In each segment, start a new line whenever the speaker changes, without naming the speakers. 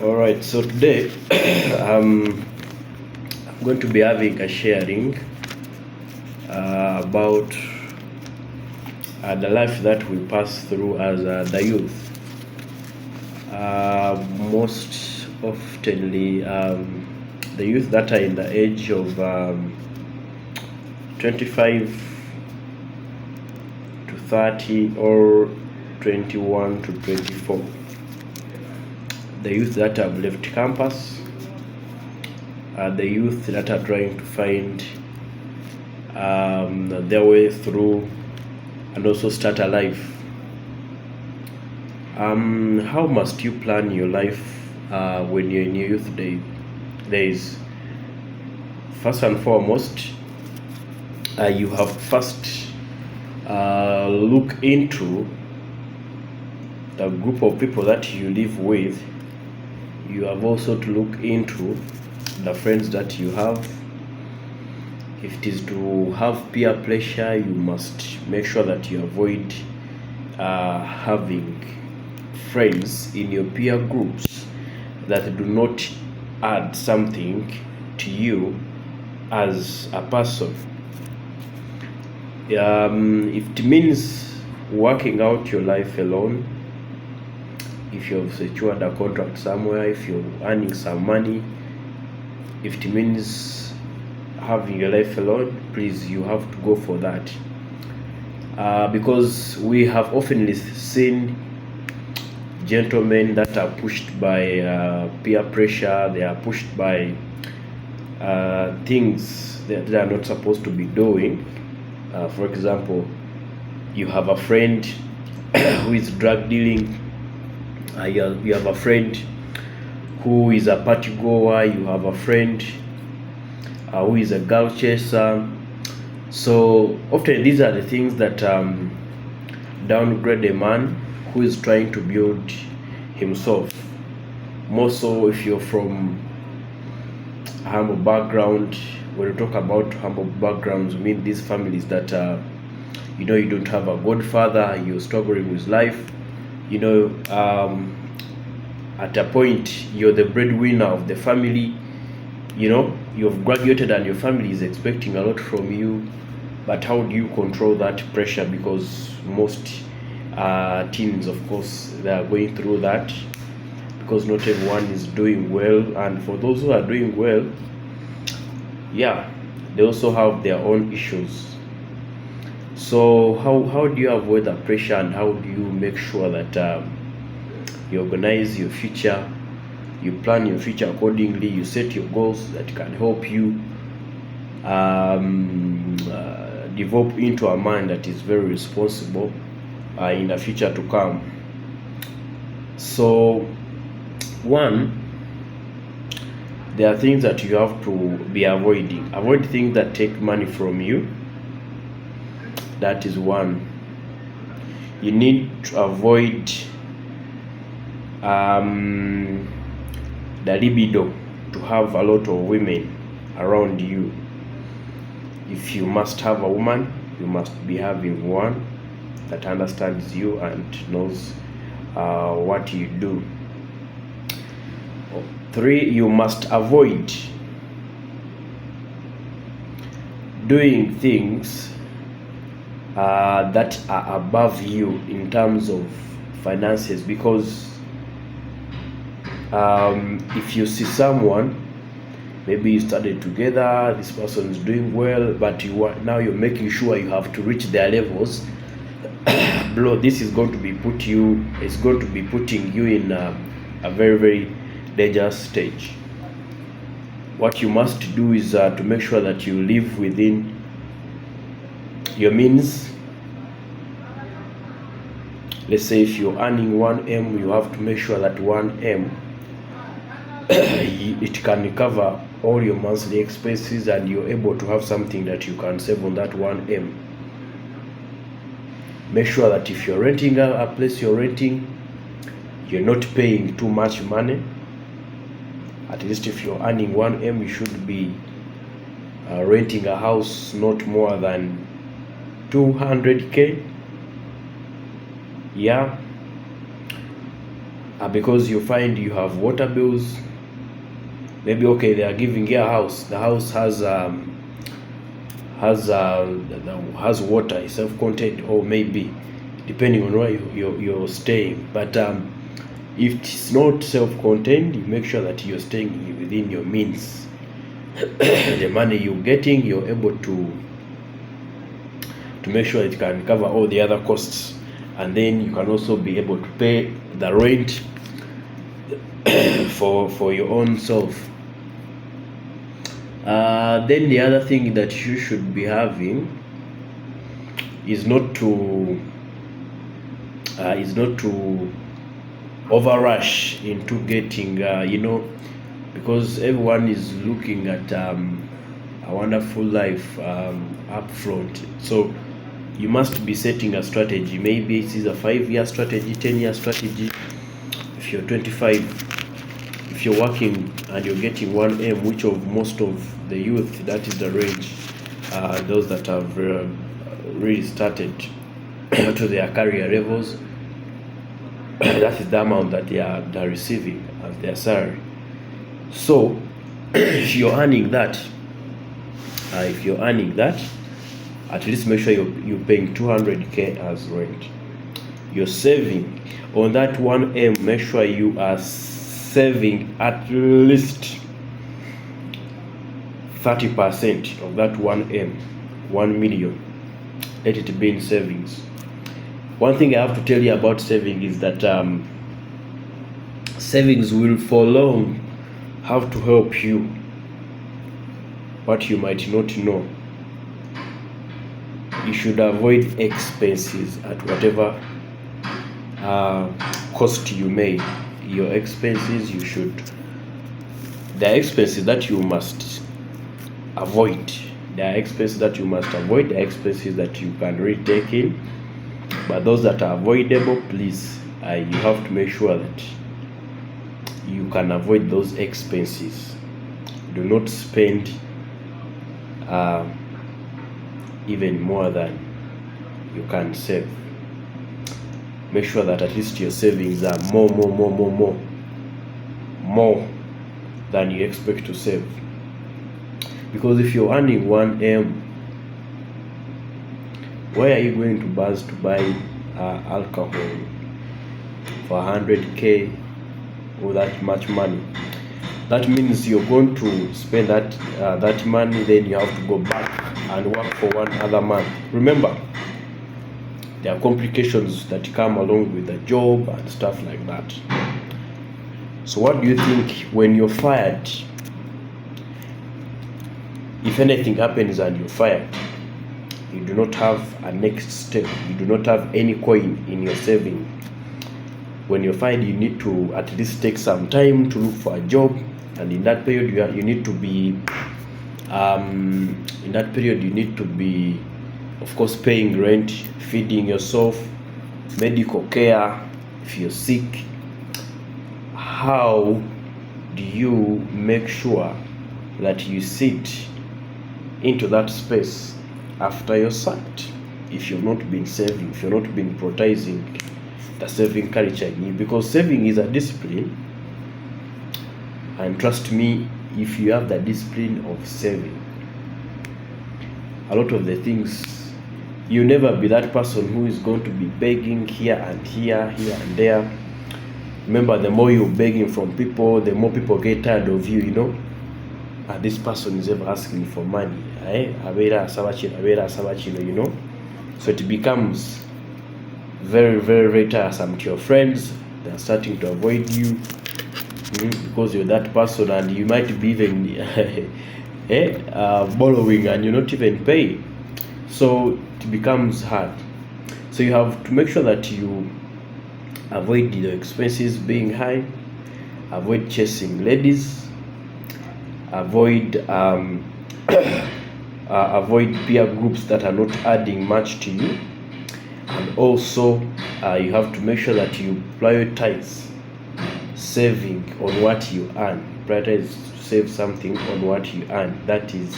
All right, so today I'm going to be having a sharing about the life that we pass through as the youth. Most oftenly, the youth that are in the age of 25 to 30 or 21 to 24. The youth that have left campus, the youth that are trying to find their way through and also start a life. How must you plan your life when you're in your youth days? First and foremost, you have first look into the group of people that you live with. You have also to look into the friends that you have. If it is to have peer pressure, you must make sure that you avoid having friends in your peer groups that do not add something to you as a person. If it means working out your life alone, if you have secured a contract somewhere, if you're earning some money, if it means having your life alone, please, you have to go for that. Because we have often seen gentlemen that are pushed by peer pressure, they are pushed by things that they are not supposed to be doing. For example, you have a friend who is drug dealing, you have a friend who is a party goer, you have a friend who is a girl chaser. So often these are the things that downgrade a man who is trying to build himself. More so if you're from a humble background. When we talk about humble backgrounds, we mean these families that you don't have a godfather, you're struggling with life. At a point you're the breadwinner of the family. You've graduated and your family is expecting a lot from you, but how do you control that pressure? Because most teens, of course, they are going through that, because not everyone is doing well, and for those who are doing well, they also have their own issues. So how do you avoid the pressure, and how do you make sure that you organize your future, you plan your future accordingly, you set your goals that can help you develop into a man that is very responsible in the future to come? So one, there are things that you have to be avoiding. Avoid things that take money from you. That is one. You need to avoid the libido, to have a lot of women around you. If you must have a woman, you must be having one that understands you and knows what you do. 3, you must avoid doing things that are above you in terms of finances, because if you see someone, maybe you started together, this person is doing well, but you're making sure you have to reach their levels. Bro, this is going to be putting you in a very, very dangerous stage. What you must do is to make sure that you live within your means. Let's say if you're earning 1M, you have to make sure that 1M it can cover all your monthly expenses, and you're able to have something that you can save on that 1M. Make sure that if you're renting a place you're renting, you're not paying too much money. At least if you're earning 1M, you should be renting a house not more than 200k. because you find you have water bills. Maybe okay, they are giving you a house. The house has water, self-contained, or maybe depending on where you're staying. But if it's not self-contained, you make sure that you're staying within your means. The money you're getting, you're able to make sure it can cover all the other costs, and then you can also be able to pay the rent for your own self. Then the other thing that you should be having is not to overrush into getting because everyone is looking at a wonderful life up front. So you must be setting a strategy. Maybe it is a 5-year strategy, 10-year strategy. If you're 25, if you're working and you're getting 1M, which of most of the youth, that is the range, those that have really started to their career levels, that is the amount that they are receiving as their salary. So if you're earning that, at least make sure you're paying 200k as rent. You're saving on that 1M. Make sure you are saving at least 30% of that 1M, 1 million. Let it be in savings. One thing I have to tell you about saving is that savings will for long have to help you what you might not know. You should avoid expenses at whatever cost you may. Your expenses, there are expenses that you must avoid. There are expenses that you must avoid. There are expenses that you can retake in. But those that are avoidable, please, you have to make sure that you can avoid those expenses. Do not spend even more than you can save. Make sure that at least your savings are more than you expect to save. Because if you're earning 1M, where are you going to buzz to buy alcohol for 100k or that much money? That means you're going to spend that money, then you have to go back and work for one other month. Remember, there are complications that come along with the job and stuff like that. So what do you think when you're fired? If anything happens and you're fired, you do not have a next step. You do not have any coin in your saving. When you're fired, you need to at least take some time to look for a job, and in that period you need to be of course paying rent, feeding yourself, medical care if you're sick. How do you make sure that you sit into that space after you're sacked? If you've not been saving, if you've not been prioritizing the saving culture in you, because saving is a discipline, and trust me, if you have the discipline of saving, a lot of the things, you'll never be that person who is going to be begging here and there. Remember, the more you're begging from people, the more people get tired of you, this person is ever asking for money, so it becomes very, very, very tiresome to your friends. They're starting to avoid you because you're that person, and you might be even borrowing and you're not even paying. So it becomes hard. So you have to make sure that you avoid the expenses being high, avoid chasing ladies, avoid peer groups that are not adding much to you, and also you have to make sure that you prioritize saving on what you earn. Prioritize to save something on what you earn. That is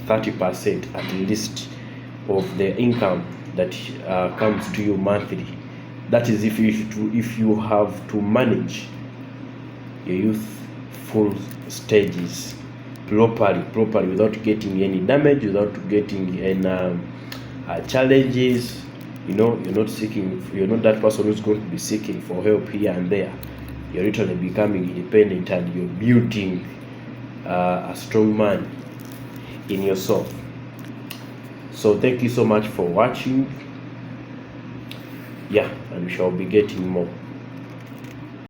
30% at least of the income that comes to you monthly. That is if you have to manage your youthful stages properly without getting any damage, without getting any challenges. You know, you're not that person who's going to be seeking for help here and there. You're literally becoming independent, and you're building a strong man in yourself. So thank you so much for watching. Yeah, and we shall be getting more.